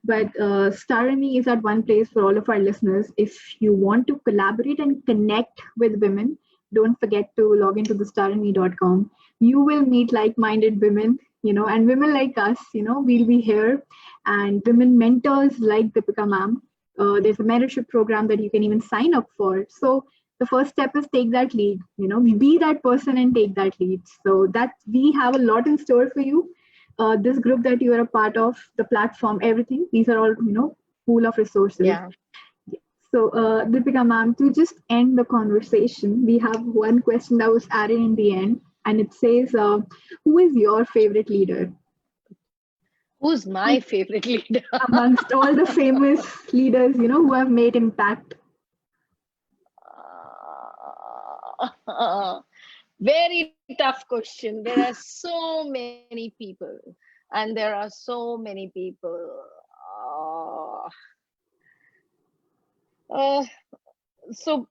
but Star and Me is at one place for all of our listeners. If you want to collaborate and connect with women, don't forget to log into the starandme.com. You will meet like-minded women, and women like us, we'll be here, and women mentors like Deepika ma'am. There's a mentorship program that you can even sign up for. So the first step is take that lead, be that person and take that lead. So that we have a lot in store for you. This group that you are a part of, the platform, everything, these are all, pool of resources. Yeah. So Deepika ma'am, to just end the conversation, we have one question that was added in the end, and it says, who is your favorite leader? Who's my favorite leader? Amongst all the famous leaders, who have made impact. Very tough question. There are so many people, and there are so many people. uh, so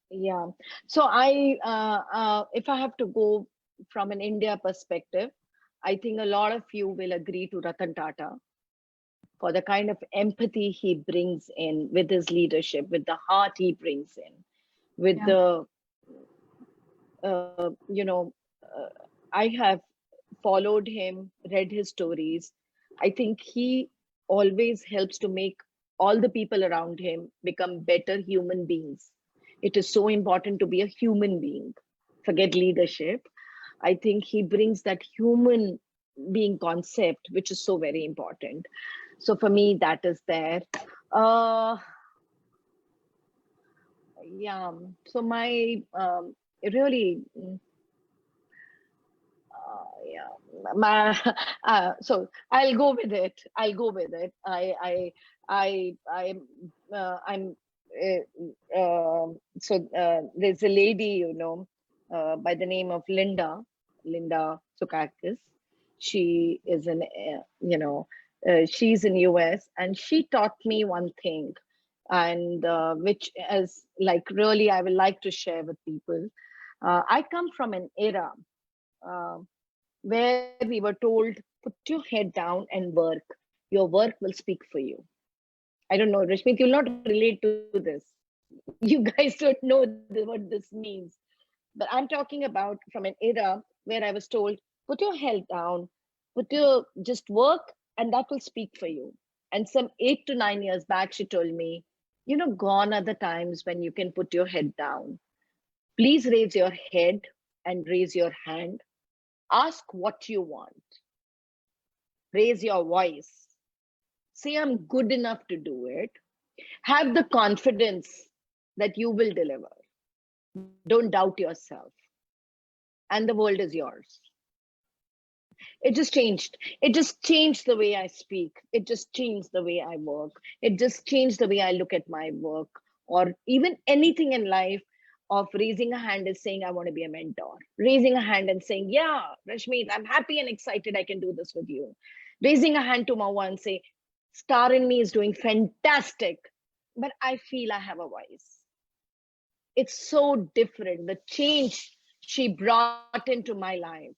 yeah, so if I have to go from an India perspective, I think a lot of you will agree to Ratan Tata for the kind of empathy he brings in with his leadership, with the heart he brings in, with Yeah. the uh, you know, uh, I have followed him, read his stories. I think he always helps to make all the people around him become better human beings. It is so important to be a human being. Forget leadership. I think he brings that human being concept, which is so very important. So for me, that is there. Uh, yeah. So my really yeah, my so I'll go with it. I'll go with it. I'm there's a lady, by the name of Linda Sukakis. She is she's in US, and she taught me one thing, and which is like really I would like to share with people. I come from an era uh, where we were told, put your head down and work. Your work will speak for you. I don't know, Rashmi, you'll not relate to this. You guys don't know what this means. But I'm talking about from an era where I was told, put your head down, just work, and that will speak for you. And some 8 to 9 years back, she told me, gone are the times when you can put your head down. Please raise your head and raise your hand. Ask what you want. Raise your voice. Say, I'm good enough to do it. Have the confidence that you will deliver. Don't doubt yourself. And the world is yours. It just changed. It just changed the way I speak. It just changed the way I work. It just changed the way I look at my work, or even anything in life. Of raising a hand is saying, I want to be a mentor. Raising a hand and saying, yeah, Rashmi, I'm happy and excited I can do this with you. Raising a hand to Mawa and say, Star in Me is doing fantastic, but I feel I have a voice. It's so different. The change she brought into my life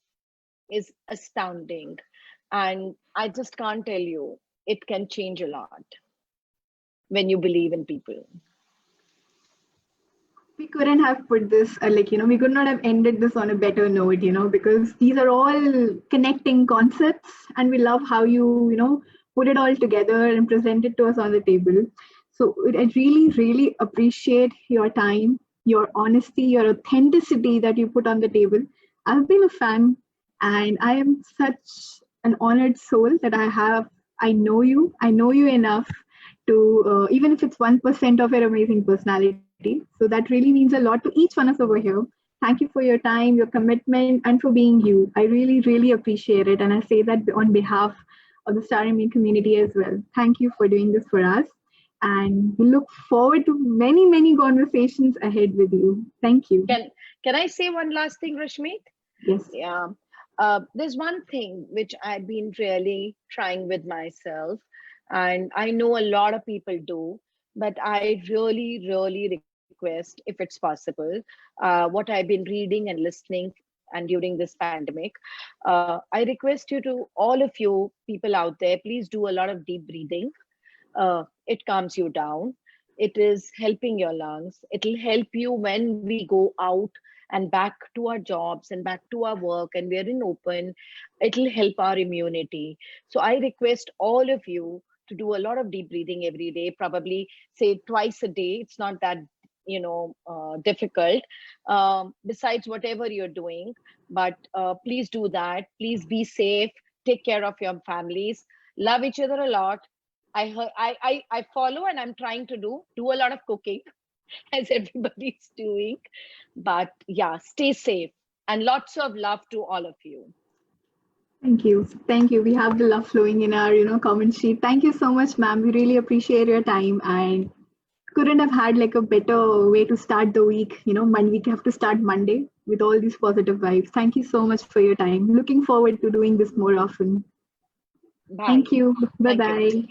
is astounding. And I just can't tell you, it can change a lot when you believe in people. We couldn't have put this, we could not have ended this on a better note, because these are all connecting concepts, and we love how you put it all together and present it to us on the table. So I really, really appreciate your time, your honesty, your authenticity that you put on the table. I've been a fan, and I am such an honored soul that I know you enough to, even if it's 1% of your amazing personality. So that really means a lot to each one of us over here. Thank you for your time, your commitment, and for being you. I really, really appreciate it. And I say that on behalf of the Star in Me community as well. Thank you for doing this for us. And we look forward to many, many conversations ahead with you. Thank you. Can I say one last thing, Rashmi? Yes. Yeah. There's one thing which I've been really trying with myself, and I know a lot of people do, but I really, really request, if it's possible, what I've been reading and listening and during this pandemic, I request you to, all of you people out there, please do a lot of deep breathing. It calms you down. It is helping your lungs. It'll help you when we go out and back to our jobs and back to our work and we're in open. It'll help our immunity. So I request all of you to do a lot of deep breathing every day, probably say twice a day. It's not that difficult, besides whatever you're doing, but please do that. Please be safe, take care of your families, love each other a lot. I follow, and I'm trying to do a lot of cooking as everybody's doing, but yeah, stay safe, and lots of love to all of you. Thank you. Thank you. We have the love flowing in our, comment sheet. Thank you so much, ma'am. We really appreciate your time, and couldn't have had like a better way to start the week. We have to start Monday with all these positive vibes. Thank you so much for your time. Looking forward to doing this more often. Bye. Thank you. Thank you. Bye-bye.